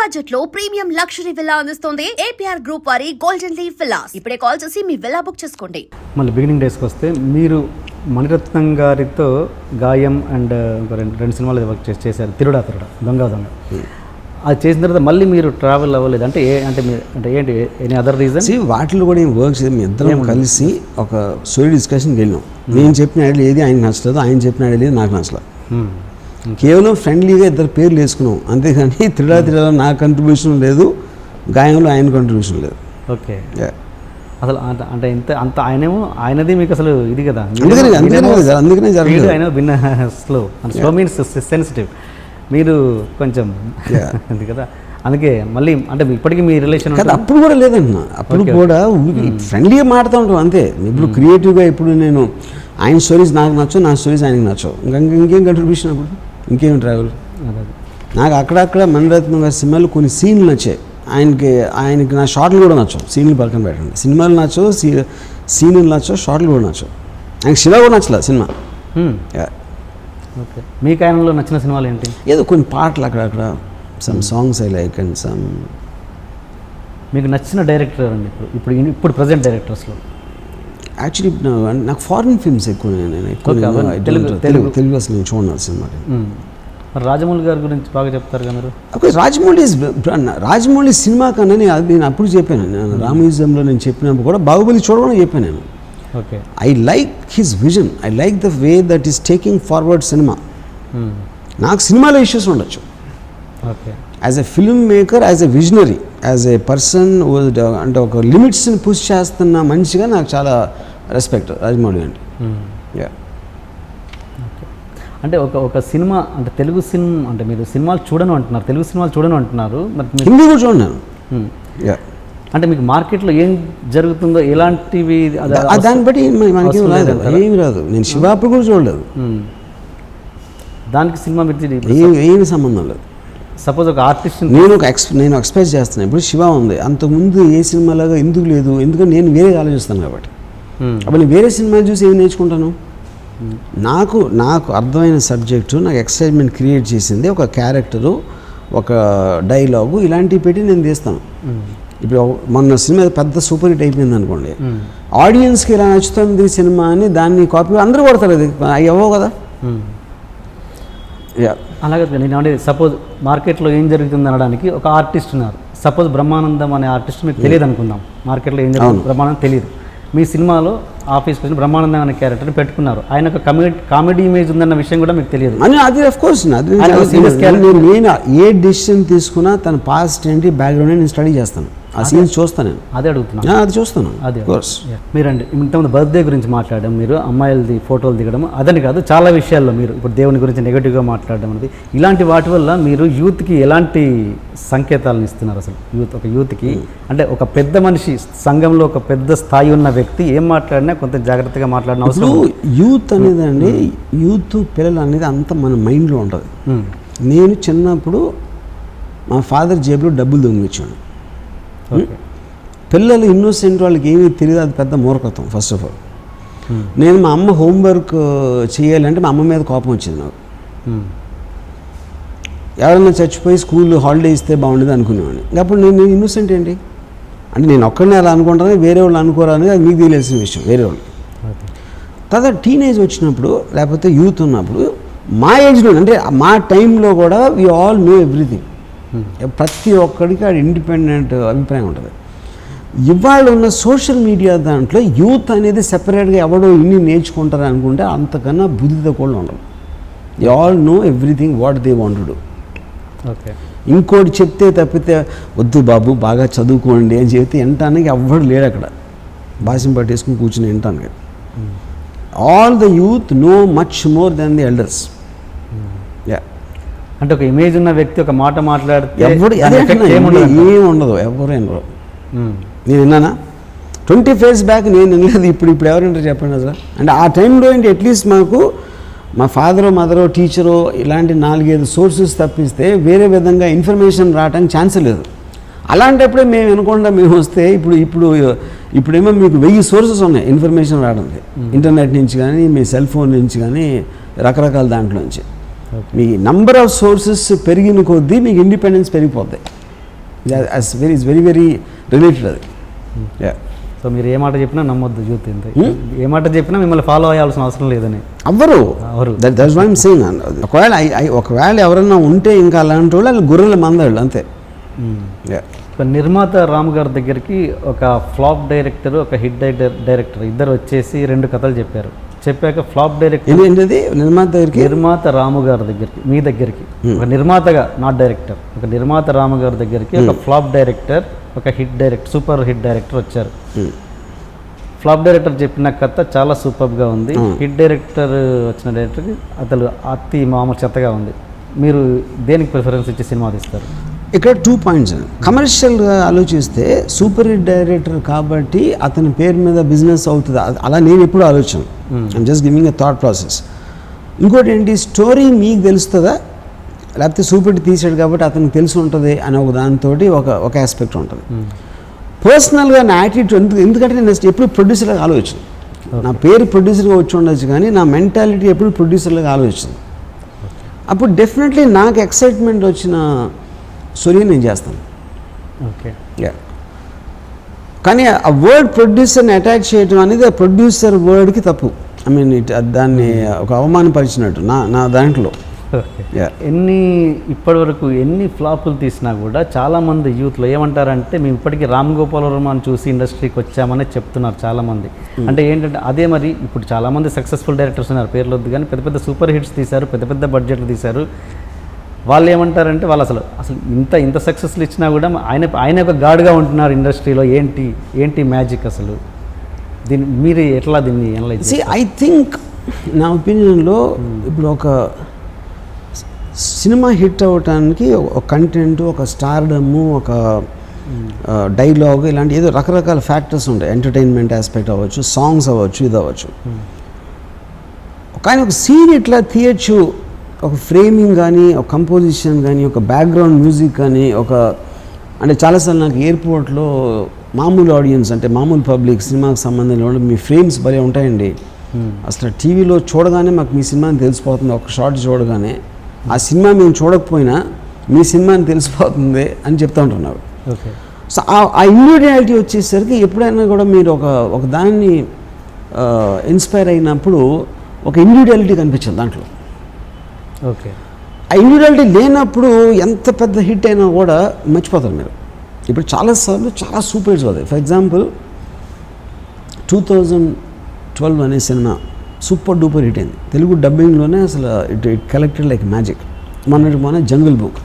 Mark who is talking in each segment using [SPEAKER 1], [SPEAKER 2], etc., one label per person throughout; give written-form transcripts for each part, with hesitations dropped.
[SPEAKER 1] Budget లో premium luxury villa అందిస్తోంది APR group వారి గోల్డెన్ లీవ్ విల్లాస్. ఇప్పుడే కాల్ చేసి మీ విల్లా బుక్ చేసుకోండి.
[SPEAKER 2] మళ్ళీ బిగినింగ్ డేస్కి వస్తే మీరు మణిరత్నం గారితో గాయం అండ్ రెండు సినిమాలు వర్క్ చేశారు. తిరుడా దొంగ అది చేసిన తర్వాత మళ్ళీ మీరు ట్రావెల్ అవ్వలేదు అంటే ఏంటి ఎనీ అదర్ రీజన్?
[SPEAKER 3] వాటిలో కూడా ఏం వర్క్ చేసి ఇద్దరం కలిసి ఒక సోరీ డిస్కషన్కి వెళ్ళినాం. నేను చెప్పిన ఐడియా ఏది ఆయనకు నచ్చలేదు, ఆయన చెప్పిన ఐడియా నాకు నచ్చలేదు. కేవలం ఫ్రెండ్లీగా ఇద్దరు పేర్లు వేసుకున్నాం అంతేగాని తిరుడా నా కంట్రిబ్యూషన్ లేదు, గాయంలో ఆయన కంట్రిబ్యూషన్ లేదు.
[SPEAKER 2] ఓకే, అసలు అంటే అంత ఆయనది మీకు అసలు ఇది కదా,
[SPEAKER 3] అందుకనే జరగలేదు.
[SPEAKER 2] ఆయన భిన్న స్లో మీన్స్ సెన్సిటివ్, మీరు కొంచెం అది కదా, అందుకే మళ్ళీ అంటే ఇప్పటికీ మీ రిలేషన్
[SPEAKER 3] కదా. అప్పుడు కూడా లేదన్నా, అప్పుడు కూడా ఫ్రెండ్లీగా మాడుతూ ఉంటాం అంతే. ఇప్పుడు క్రియేటివ్గా ఇప్పుడు నేను ఆయన స్టోరీస్ నాకు నచ్చవు, నా స్టోరీస్ ఆయనకి నచ్చవు, ఇంకేం కంట్రిబ్యూషన్ అప్పుడు ఇంకేం ట్రావెల్. నాకు అక్కడక్కడ మణిరత్నం గారి సినిమాలు కొన్ని సీన్లు నచ్చాయి, ఆయనకి నా షార్ట్లు కూడా నచ్చవు. సీన్లు పక్కన పెట్టండి, సినిమాలు నచ్చవు, సీన్లు నచ్చవు, షార్ట్లు కూడా నచ్చవు. ఆయనకి శివ కూడా నచ్చలేదు సినిమా.
[SPEAKER 2] ఓకే, మీకు ఆయనలో నచ్చిన సినిమాలు ఏంటి?
[SPEAKER 3] ఏదో కొన్ని పాటలు అక్కడక్కడ some songs I like and some.
[SPEAKER 2] మీకు నచ్చిన డైరెక్టర్ అండి ఇప్పుడు ప్రజెంట్ డైరెక్టర్స్లో?
[SPEAKER 3] యాక్చువల్లీ నాకు ఫారిన్ ఫిల్మ్స్ ఎక్కువ, తెలుగు అసలు నేను చూడను సినిమా.
[SPEAKER 2] రాజమౌళి గారి గురించి బాగా చెప్తారు కదా మీరు?
[SPEAKER 3] ఓకే, రాజమౌళి సినిమా కన్నా నేను అప్పుడు చెప్పాను, నేను రామ్యూజియంలో నేను చెప్పినప్పుడు కూడా బాహుబలి చూడమని చెప్పాను నేను.
[SPEAKER 2] Okay,
[SPEAKER 3] I like his vision, I like the way that is taking forward cinema. నాకు సినిమాలో ఇష్యూస్ ఉండొచ్చు,
[SPEAKER 2] okay,
[SPEAKER 3] as a film maker, as a visionary, as a person అంటే ఒక లిమిట్స్ని పుష్ చేస్తున్న మనిషిగా నాకు చాలా రెస్పెక్ట్ రాజమౌళి అంటే.
[SPEAKER 2] అంటే ఒక సినిమా అంటే తెలుగు సినిమా అంటే మీరు సినిమాలు చూడను అంటున్నారు, తెలుగు సినిమాలు చూడను అంటున్నారు, మరి
[SPEAKER 3] హిందీ కూడా చూడను.
[SPEAKER 2] అంటే మీకు మార్కెట్లో ఏం జరుగుతుందో ఎలాంటివి
[SPEAKER 3] దాన్ని బట్టి మనకి ఏమి రాదు. నేను శివాపు కూడా చూడలేదు,
[SPEAKER 2] దానికి సినిమా
[SPEAKER 3] ఏమి సంబంధం లేదు.
[SPEAKER 2] సపోజ్ ఒక ఆర్టిస్ట్
[SPEAKER 3] నేను ఎక్స్ప్రెస్ చేస్తున్నాను. ఇప్పుడు శివ ఉంది, అంతకుముందు ఏ సినిమాలాగా ఎందుకు లేదు, ఎందుకంటే నేను వేరే ఆలోచిస్తాను కాబట్టి. అప్పుడు నేను వేరే సినిమా చూసి ఏమి నేర్చుకుంటాను? నాకు అర్థమైన సబ్జెక్టు, నాకు ఎక్సైట్మెంట్ క్రియేట్ చేసింది ఒక క్యారెక్టరు, ఒక డైలాగు, ఇలాంటివి పెట్టి నేను తీస్తాను. ఇప్పుడు మొన్న సినిమా పెద్ద సూపర్ హిట్ అయిపోయింది అనుకోండి, ఆడియన్స్కి ఇలా నచ్చుతుంది సినిమా అని దాన్ని కాపీ అందరూ కొడతారు, అది అవ్వవు కదా.
[SPEAKER 2] అలాగే నేను అంటే సపోజ్ మార్కెట్లో ఏం జరుగుతుంది అనడానికి ఒక ఆర్టిస్ట్ ఉన్నారు. సపోజ్ బ్రహ్మానందం అనే ఆర్టిస్ట్ మీకు తెలియదు అనుకుందాం, మార్కెట్లో ఏం జరుగుతుంది బ్రహ్మానందం తెలియదు. మీ సినిమాలో ఆఫీస్కి వచ్చిన బ్రహ్మానందం అనే క్యారెక్టర్ని పెట్టుకున్నారు, ఆయన ఒక కామెడీ ఇమేజ్ ఉందన్న విషయం కూడా మీకు తెలియదు.
[SPEAKER 3] అది ఆఫ్ కోర్స్ నేను ఏ డెసిషన్ తీసుకున్నా తన పాస్ట్ ఏంటి బ్యాక్గ్రౌండ్ నేను స్టడీ చేస్తాను, ఆ సీన్స్ చూస్తాను, నేను
[SPEAKER 2] అదే అడుగుతున్నాను.
[SPEAKER 3] అది చూస్తాను.
[SPEAKER 2] అదే మీరండి ఇంతకుముందు బర్త్డే గురించి మాట్లాడడం, మీరు అమ్మాయిలది ఫోటోలు దిగడం, అదని కాదు చాలా విషయాల్లో మీరు ఇప్పుడు దేవుని గురించి నెగిటివ్గా మాట్లాడడం అనేది, ఇలాంటి వాటి వల్ల మీరు యూత్కి ఎలాంటి సంకేతాలను ఇస్తున్నారు? అసలు ఒక యూత్కి అంటే ఒక పెద్ద మనిషి సంఘంలో ఒక పెద్ద స్థాయి ఉన్న వ్యక్తి ఏం మాట్లాడినా కొంత జాగ్రత్తగా మాట్లాడిన అవసరం.
[SPEAKER 3] యూత్ అనేది అండి, యూత్ పిల్లలు అనేది అంత మన మైండ్లో ఉంటుంది. నేను చిన్నప్పుడు మా ఫాదర్ జేబులో డబ్బులు దొంగిలించాను. పిల్లలు ఇన్నోసెంట్, వాళ్ళకి ఏమీ తెలియదు, అది పెద్ద మూర్ఖత్వం. ఫస్ట్ ఆఫ్ ఆల్ నేను మా అమ్మ హోంవర్క్ చేయాలంటే మా అమ్మ మీద కోపం వచ్చింది నాకు. ఎవరైనా చచ్చిపోయి స్కూల్ హాలిడే ఇస్తే బాగుండేది అనుకునేవాడిని. అప్పుడు నేను ఇన్నోసెంట్ ఏంటి అంటే నేను ఒక్కడనే అలా అనుకుంటాను, వేరే వాళ్ళు అనుకోరా అనేది అది మీకు తెలియాల్సిన విషయం. వేరే వాళ్ళు తర్వాత టీనేజ్ వచ్చినప్పుడు లేకపోతే యూత్ ఉన్నప్పుడు మా ఏజ్లో అంటే మా టైంలో కూడా వి ఆల్ నో ఎవ్రీథింగ్. ప్రతి ఒక్కడికి అది ఇండిపెండెంట్ అభిప్రాయం ఉంటుంది. ఇవాళ ఉన్న సోషల్ మీడియా దాంట్లో యూత్ అనేది సెపరేట్గా ఎవడో ఇన్ని నేర్చుకుంటారు అనుకుంటే అంతకన్నా బుద్ధితో కూడా ఉండదు. They all know everything what they want to do.
[SPEAKER 2] Okay,
[SPEAKER 3] ఇంకోటి చెప్తే తప్పితే వద్దు బాబు బాగా చదువుకోండి అని చెప్తే వినటానికి ఎవ్వడు లేడు అక్కడ, భాషను పట్టేసుకుని కూర్చుని వినటానికి. All the youth know much more than the elders.
[SPEAKER 2] అంటే ఒక ఇమేజ్ ఉన్న వ్యక్తి ఒక మాట మాట్లాడితే
[SPEAKER 3] ఏమి ఉండదు, ఎవరు వినరు. నేను విన్నానా 20 years బ్యాక్ నేను వినలేదు, ఇప్పుడు ఎవరంటారు చెప్పండి అసలు. అంటే ఆ టైంలో ఏంటి అట్లీస్ట్ మాకు మా ఫాదరో మదరో టీచరో ఇలాంటి 4-5 సోర్సెస్ తప్పిస్తే వేరే విధంగా ఇన్ఫర్మేషన్ రావడానికి ఛాన్స్ లేదు. అలాంటప్పుడే మేము వినకుండా మేము వస్తే ఇప్పుడేమో మీకు 1000 సోర్సెస్ ఉన్నాయి ఇన్ఫర్మేషన్ రావడానికి, ఇంటర్నెట్ నుంచి కానీ మీ సెల్ ఫోన్ నుంచి కానీ రకరకాల దాంట్లో నుంచి. మీ నంబర్ ఆఫ్ సోర్సెస్ పెరిగిన కొద్దీ మీకు ఇండిపెండెన్స్ పెరిగిపోద్ది. ఇట్స్ వెరీ వెరీ రిలేటెడ్ అది.
[SPEAKER 2] సో మీరు ఏ మాట చెప్పినా నమ్మొద్దు యూత్ ఇంత ఏ మాట చెప్పినా మిమ్మల్ని ఫాలో అయ్యాల్సిన అవసరం లేదని
[SPEAKER 3] అవ్వరు. That's why I'm saying. ఒకవేళ ఎవరైనా ఉంటే ఇంకా అలాంటి వాళ్ళు గొర్రెల మందాళ్ళు అంతే.
[SPEAKER 2] నిర్మాత రాము గారి దగ్గరికి ఒక ఫ్లాప్ డైరెక్టర్, ఒక హిట్ డైరెక్టర్ ఇద్దరు వచ్చేసి 2 కథలు చెప్పారు. చెప్పాక ఫ్లాప్ డైరెక్టర్
[SPEAKER 3] ఏంటది
[SPEAKER 2] నిర్మాత రాము గారి దగ్గరికి, మీ దగ్గరికి ఒక నిర్మాతగా, నాట్ డైరెక్టర్, ఒక నిర్మాత రాము గారి దగ్గరికి ఒక ఫ్లాప్ డైరెక్టర్, ఒక hit director, super hit director వచ్చారు. ఫ్లాప్ డైరెక్టర్ చెప్పిన కథ చాలా సూపర్గా ఉంది. హిట్ డైరెక్టర్ వచ్చిన డైరెక్టర్కి అతను అతి మామూలు చెత్తగా ఉంది. మీరు దేనికి ప్రిఫరెన్స్ ఇచ్చి సినిమా తీస్తారు?
[SPEAKER 3] ఇక్కడ 2 పాయింట్స్. కమర్షియల్గా ఆలోచిస్తే సూపర్ హిట్ డైరెక్టర్ కాబట్టి అతని పేరు మీద బిజినెస్ అవుతుంది, అలా నేను ఎప్పుడు ఆలోచన. I'm just giving a thought process. ఇంకోటి ఏంటి, స్టోరీ మీకు తెలుస్తుందా లేకపోతే సూపర్ హిట్ తీసాడు కాబట్టి అతనికి తెలిసి ఉంటుంది అనే ఒక దాంతో ఒక ఆస్పెక్ట్ ఉంటుంది. పర్సనల్గా నా యాటిట్యూడ్ ఎందుకంటే నేను ఎప్పుడు ప్రొడ్యూసర్గా ఆలోచన. నా పేరు ప్రొడ్యూసర్గా వచ్చి ఉండొచ్చు కానీ నా మెంటాలిటీ ఎప్పుడు ప్రొడ్యూసర్గా ఆలోచన. అప్పుడు డెఫినెట్లీ నాకు ఎక్సైట్మెంట్ వచ్చిన స్టోరీ నేను చేస్తాను.
[SPEAKER 2] ఓకే.
[SPEAKER 3] కానీ ఆ వర్డ్ ప్రొడ్యూసర్ని అటాచ్ చేయడం అనేది ఆ ప్రొడ్యూసర్ వర్డ్కి తప్పు. ఐ మీన్ దాన్ని ఒక అవమానపరిచినట్టు నా దాంట్లో.
[SPEAKER 2] ఇప్పటివరకు ఎన్ని ఫ్లాపులు తీసినా కూడా చాలామంది యూత్లో ఏమంటారంటే మేము ఇప్పటికీ రామ్ గోపాల్ వర్మని చూసి ఇండస్ట్రీకి వచ్చామని చెప్తున్నారు చాలామంది. అంటే ఏంటంటే అదే మరి ఇప్పుడు చాలామంది సక్సెస్ఫుల్ డైరెక్టర్స్ ఉన్నారు, పేర్లు వద్దు కానీ పెద్ద పెద్ద సూపర్ హిట్స్ తీశారు, పెద్ద పెద్ద బడ్జెట్లు తీశారు. వాళ్ళు ఏమంటారంటే వాళ్ళు అసలు ఇంత సక్సెస్లు ఇచ్చినా కూడా ఆయన ఒక గాడ్గా ఉంటున్నారు ఇండస్ట్రీలో. ఏంటి మ్యాజిక్ అసలు? దీన్ని మీరు ఎట్లా దీన్ని అనలైజ్ చేస్తారు?
[SPEAKER 3] ఐ థింక్ నా ఒపీనియన్లో ఇప్పుడు ఒక సినిమా హిట్ అవ్వటానికి ఒక కంటెంట్, ఒక స్టార్డము, ఒక డైలాగ్, ఇలాంటి ఏదో రకరకాల ఫ్యాక్టర్స్ ఉంటాయి. ఎంటర్టైన్మెంట్ ఆస్పెక్ట్ అవ్వచ్చు, సాంగ్స్ అవ్వచ్చు, ఇది అవ్వచ్చు. కానీ ఒక సీన్ ఇట్లా తీయచ్చు, ఒక ఫ్రేమింగ్ కానీ, ఒక కంపోజిషన్ కానీ, ఒక బ్యాక్గ్రౌండ్ మ్యూజిక్ కానీ, అంటే చాలాసార్లు నాకు ఎయిర్పోర్ట్లో మామూలు ఆడియన్స్ అంటే మామూలు పబ్లిక్ సినిమాకి సంబంధించిన వాళ్ళు మీ ఫ్రేమ్స్ భలే ఉంటాయండి, అసలు టీవీలో చూడగానే మాకు మీ సినిమాని తెలిసిపోతుంది, ఒక షార్ట్ చూడగానే ఆ సినిమా మేము చూడకపోయినా మీ సినిమాని తెలిసిపోతుంది అని చెప్తూ ఉంటున్నారు.
[SPEAKER 2] ఓకే.
[SPEAKER 3] సో ఆ ఇమ్మీడియాలిటీ వచ్చేసరికి ఎప్పుడైనా కూడా మీరు ఒక దాన్ని ఇన్స్పైర్ అయినప్పుడు ఒక ఇండివిజువాలిటీ కనిపించింది దాంట్లో.
[SPEAKER 2] ఓకే.
[SPEAKER 3] ఆ ఇండివిజువాలిటీ లేనప్పుడు ఎంత పెద్ద హిట్ అయినా కూడా మర్చిపోతారు మీరు. ఇప్పుడు చాలాసార్లు చాలా సూపర్ హిట్స్ అవుతాయి. ఫర్ ఎగ్జాంపుల్ 2012 అనే సినిమా సూపర్ డూపర్ హిట్ అయింది. తెలుగు డబ్బింగ్లోనే అసలు ఇట్ కలెక్టెడ్ లైక్ మ్యాజిక్. మొన్న జంగిల్ బుక్.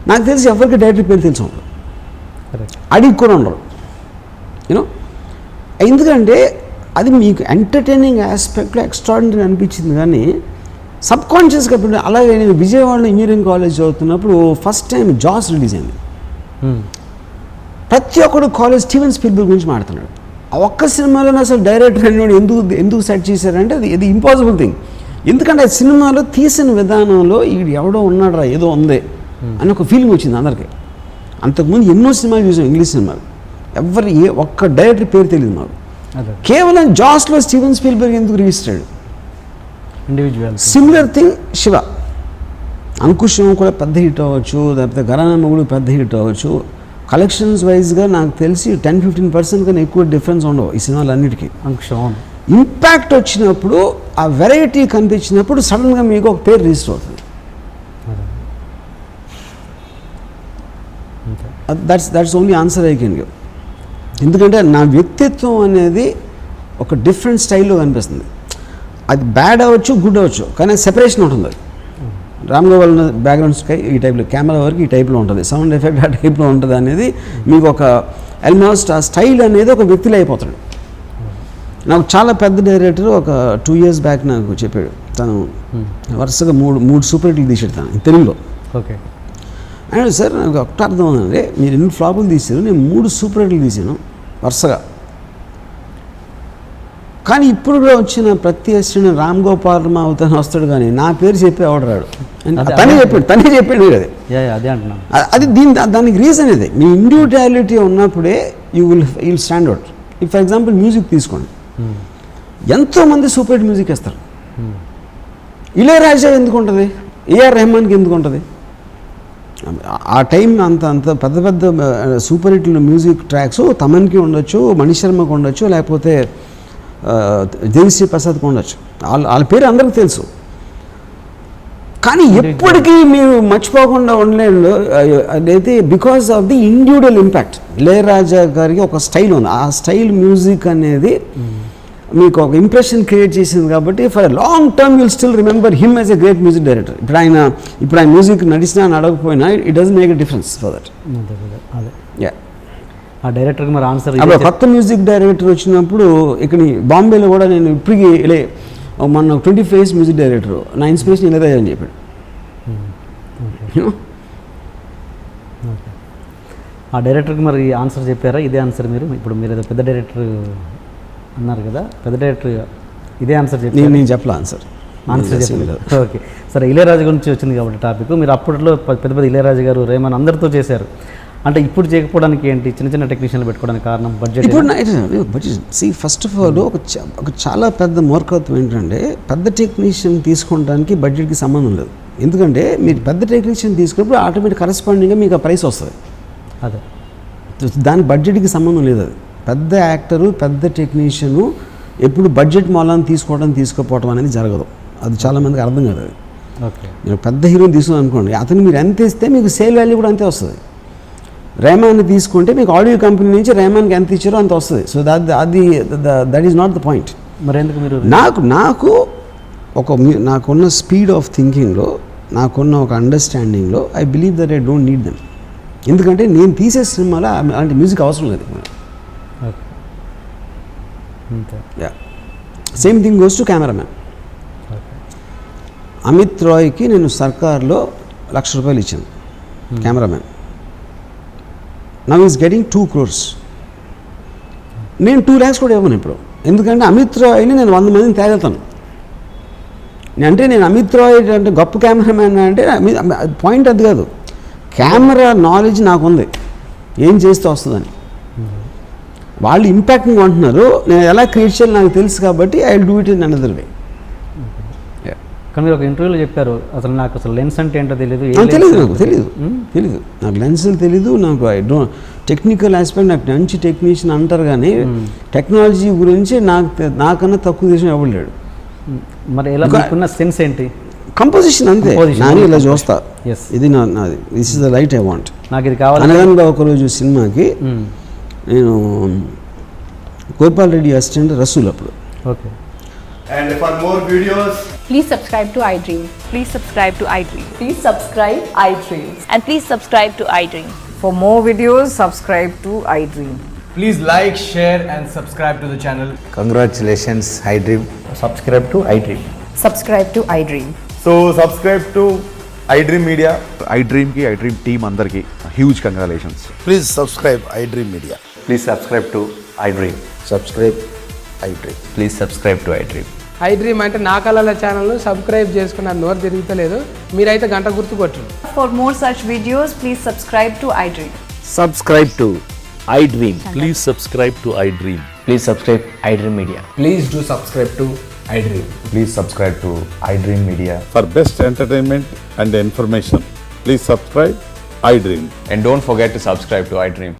[SPEAKER 3] నాకు తెలిసి ఎవరికి డైరెక్టర్ పేరు తెలిసి ఉండరు, అడిగి కూడా ఉండరు. యూనో ఎందుకంటే అది మీకు ఎంటర్టైనింగ్ ఆస్పెక్ట్లో ఎక్స్ట్రాడినరీ అనిపించింది. కానీ సబ్ కాన్షియస్గా ఇప్పుడు అలాగే నేను విజయవాడలో ఇంజనీరింగ్ కాలేజ్ చదువుతున్నప్పుడు ఫస్ట్ టైం జాస్ రిలీజ్ అయింది. ప్రతి ఒక్కడు కాలేజ్ స్టీవెన్ స్పీల్బర్గ్ గురించి మాట్లాడుతున్నాడు. ఆ ఒక్క సినిమాలోనే అసలు డైరెక్టర్ అనేవాడు ఎందుకు సెట్ చేశారంటే అది ఇంపాసిబుల్ థింగ్. ఎందుకంటే ఆ సినిమాలో తీసిన విధానంలో ఈడు ఎవడో ఉన్నాడురా, ఏదో ఉంది అని ఒక ఫీలింగ్ వచ్చింది అందరికీ. అంతకుముందు ఎన్నో సినిమాలు చూసాం, ఇంగ్లీష్ సినిమాలు, ఒక్క డైరెక్టర్ పేరు తెలియదు మాకు. కేవలం జాస్లో స్టీవెన్ స్పీల్బర్గ్ ఎందుకు registered.
[SPEAKER 2] Individual
[SPEAKER 3] similar thing Shiva. Ankusham కూడా పెద్ద హిట్ అవ్వచ్చు, లేకపోతే ఘరానా మొగుడు పెద్ద హిట్ అవ్వచ్చు. కలెక్షన్స్ వైజ్గా నాకు తెలిసి 10-15% కన్నా ఎక్కువ డిఫరెన్స్ ఉండవు ఈ సినిమాలు అన్నిటికీ.
[SPEAKER 2] అంకుశం
[SPEAKER 3] ఇంపాక్ట్ వచ్చినప్పుడు, ఆ వెరైటీ కనిపించినప్పుడు సడన్గా మీకు ఒక పేరు రిజిస్టర్ అవుతుంది. That's only answer I can give. ఎందుకంటే నా వ్యక్తిత్వం అనేది ఒక డిఫరెంట్ స్టైల్లో కనిపిస్తుంది. అది బ్యాడ్ అవ్వచ్చు, గుడ్ అవ్వచ్చు, కానీ సెపరేషన్ ఉంటుంది. అది రామ్ గోపాల్ బ్యాక్గ్రౌండ్ స్కై ఈ టైప్లో, కెమెరా వరకు ఈ టైప్లో ఉంటుంది, సౌండ్ ఎఫెక్ట్ ఆ టైప్లో ఉంటుంది అనేది మీకు ఒక ఆల్మోస్ట్ ఆ స్టైల్ అనేది ఒక వ్యక్తిలో అయిపోతాడు. నాకు చాలా పెద్ద డైరెక్టర్ ఒక 2 years బ్యాక్ నాకు చెప్పాడు, తను వరుసగా మూడు సూపర్ హిట్లు తీసాడు తను తెలుగులో.
[SPEAKER 2] ఓకే.
[SPEAKER 3] అండ్ సార్ నాకు ఒకటి అర్థం ఉందండి, మీరు ఎన్ని ఫ్లాపులు తీసారు, నేను 3 సూపర్ హిట్లు తీసాను వరుసగా. కానీ ఇప్పుడు కూడా వచ్చిన ప్రతి అసిస్టెంట్ రామ్ గోపాల్ వర్మ అవుతాను వస్తాడు, కానీ నా పేరు చెప్పి ఎవడరాడు. తనే చెప్పాడు కదా.
[SPEAKER 2] అదే అంటున్నాను.
[SPEAKER 3] అది దానికి రీజన్ ఇది. మీ ఇండివిజువాలిటీ ఉన్నప్పుడే you will stand out. For example music తీసుకోండి, ఎంతోమంది సూపర్ హిట్ మ్యూజిక్ వేస్తారు. ఇళయరాజా ఎందుకు ఉంటుంది, ఏఆర్ రెహమాన్కి ఎందుకు ఉంటుంది? ఆ టైం అంత పెద్ద పెద్ద సూపర్ హిట్ మ్యూజిక్ ట్రాక్స్ తమన్కి ఉండొచ్చు, మణిశర్మకి ఉండొచ్చు, లేకపోతే దేవిశ్రీ ప్రసాద్కి ఉండొచ్చు. వాళ్ళ పేరు అందరికీ తెలుసు. కానీ ఎప్పటికీ మీరు మర్చిపోకుండా ఉండలేదు అదైతే because of the individual impact. Ilaiyaraaja గారికి ఒక స్టైల్ ఉంది. ఆ స్టైల్ మ్యూజిక్ అనేది మీకు ఒక ఇంప్రెషన్ క్రియేట్ చేసింది కాబట్టి for long term will still remember him as a great music director. ఇప్పుడు ఆయన మ్యూజిక్ నడిచినా నడకపోయినా it doesn't make a difference for that. Yeah,
[SPEAKER 2] ఆ డైరెక్టర్కి మరి ఆన్సర్
[SPEAKER 3] అప్పుడు కొత్త మ్యూజిక్ డైరెక్టర్ వచ్చినప్పుడు ఇక్కడ బాంబేలో కూడా నేను ఇప్పటికీ మన 25 years మ్యూజిక్ డైరెక్టర్ నా ఇన్స్పిరేషన్ ఇళయరాజా అని చెప్పాడు.
[SPEAKER 2] ఆ డైరెక్టర్కి మరి ఆన్సర్ చెప్పారా? ఇదే ఆన్సర్ మీరు ఇప్పుడు మీరు ఏదో పెద్ద డైరెక్టర్ అన్నారు కదా, పెద్ద డైరెక్టర్ ఇదే ఆన్సర్ చెప్పారు?
[SPEAKER 3] నేను చెప్పలే ఆన్సర్
[SPEAKER 2] చెప్పలేదు. ఓకే, సరే. ఇళయరాజా గురించి వచ్చింది కాబట్టి టాపిక్, మీరు అప్పట్లో పెద్ద ఇళయరాజా గారు, రేమన్ అందరితో చేశారు. అంటే ఇప్పుడు చేయకపోవడానికి ఏంటి? చిన్న టెక్నీషియన్లు పెట్టుకోవడానికి కారణం బడ్జెట్?
[SPEAKER 3] ఫస్ట్ ఆఫ్ ఆల్ ఒక చాలా పెద్ద మూర్ఖత్వం ఏంటంటే పెద్ద టెక్నీషియన్ తీసుకోవడానికి బడ్జెట్కి సంబంధం లేదు. ఎందుకంటే మీరు పెద్ద టెక్నీషియన్ తీసుకున్నప్పుడు ఆటోమేటిక్ కరెస్పాండింగ్గా మీకు ఆ ప్రైస్ వస్తుంది.
[SPEAKER 2] అదే,
[SPEAKER 3] దాని బడ్జెట్కి సంబంధం లేదు. అది పెద్ద యాక్టరు, పెద్ద టెక్నీషియను ఎప్పుడు బడ్జెట్ మూలాన్ని తీసుకోపోవడం అనేది జరగదు. అది చాలామందికి అర్థం కాదు. అది
[SPEAKER 2] ఓకే,
[SPEAKER 3] మీరు పెద్ద హీరోని తీసుకుని అనుకోండి, అతను మీరు ఎంత ఇస్తే మీకు సేల్ వాల్యూ కూడా అంతే వస్తుంది. రేమాన్ని తీసుకుంటే మీకు ఆడియో కంపెనీ నుంచి రేమాన్కి ఎంత ఇచ్చారో అంత వస్తుంది. So that is not the point.
[SPEAKER 2] మరి ఎందుకు మీరు
[SPEAKER 3] నాకున్న స్పీడ్ ఆఫ్ థింకింగ్లో, నాకున్న ఒక అండర్స్టాండింగ్లో I believe that I don't need them. ఎందుకంటే నేను తీసే సినిమాలో అలాంటి మ్యూజిక్ అవసరం లేదు. Same thing goes to cameraman. Amit రాయ్కి నేను సర్కార్లో ₹1,00,000 ఇచ్చాను cameraman. Now is getting 2 crores. నేను 2 lakhs కూడా ఇవ్వను ఇప్పుడు. ఎందుకంటే అమిత్ రాయ్ని నేను 100 మందిని తేగలుగుతాను. అంటే నేను అమిత్ రాయ్ అంటే గొప్ప కెమెరామ్యాన్ అంటే పాయింట్ అది కాదు. కెమెరా నాలెడ్జ్ నాకు ఉంది, ఏం చేస్తే వస్తుందని. వాళ్ళు ఇంపాక్ట్ని కొంటున్నారు, నేను ఎలా క్రియేట్ చేయాలి నాకు తెలుసు కాబట్టి I will do it in another way.
[SPEAKER 2] కానీ మీరు ఒక ఇంటర్వ్యూలో చెప్పారు, నాకు లెన్స్ అంటే ఏంటో తెలియదు.
[SPEAKER 3] తెలీదు నాకు లెన్సులు తెలీదు. నాకు టెక్నికల్ ఆస్పెక్ట్, నాకు మంచి టెక్నీషియన్ అంటారు కానీ టెక్నాలజీ గురించి నాకన్నా తక్కువ దేశం ఇవ్వలేడు.
[SPEAKER 2] మరి ఎలా మీకున్న సెన్స్ ఏంటి?
[SPEAKER 3] కంపోజిషన్ అంతే. నేను ఇలా చూస్తా, ఇది నాది, this is the light I want.
[SPEAKER 2] నాకు ఇది కావాలి.
[SPEAKER 3] అనగనగా ఒకరోజు సినిమాకి నేను గోపాల్ రెడ్డి అసిస్టెంట్ రసూల్ అప్పుడు.
[SPEAKER 2] Okay.
[SPEAKER 4] And for more videos,
[SPEAKER 5] please subscribe to iDream.
[SPEAKER 6] Please subscribe to iDream.
[SPEAKER 5] Please subscribe iDream.
[SPEAKER 6] And please subscribe to iDream.
[SPEAKER 5] For more videos, subscribe to iDream.
[SPEAKER 4] please like, share and subscribe to the channel.
[SPEAKER 7] Congratulations, iDream.
[SPEAKER 4] Subscribe to iDream.
[SPEAKER 5] Subscribe to iDream.
[SPEAKER 4] So subscribe to iDream Media.
[SPEAKER 8] iDream team andarki huge congratulations.
[SPEAKER 7] Please subscribe iDream Media.
[SPEAKER 8] Please subscribe to iDream.
[SPEAKER 7] Subscribe iDream.
[SPEAKER 8] Please subscribe to iDream.
[SPEAKER 9] iDream అంటే నా కళల ఛానల్ను subscribe చేసుకున్న నోరు తిరుగుతలేదు, మీరైతే గంట గుర్తు కొట్టండి.
[SPEAKER 6] For more such videos, please subscribe to iDream.
[SPEAKER 10] Subscribe to iDream.
[SPEAKER 11] Please subscribe to iDream.
[SPEAKER 10] Please subscribe iDream Media.
[SPEAKER 4] Please do subscribe to iDream.
[SPEAKER 8] Please subscribe to iDream Media.
[SPEAKER 11] For best entertainment and information, please subscribe iDream.
[SPEAKER 8] And don't forget to subscribe to iDream.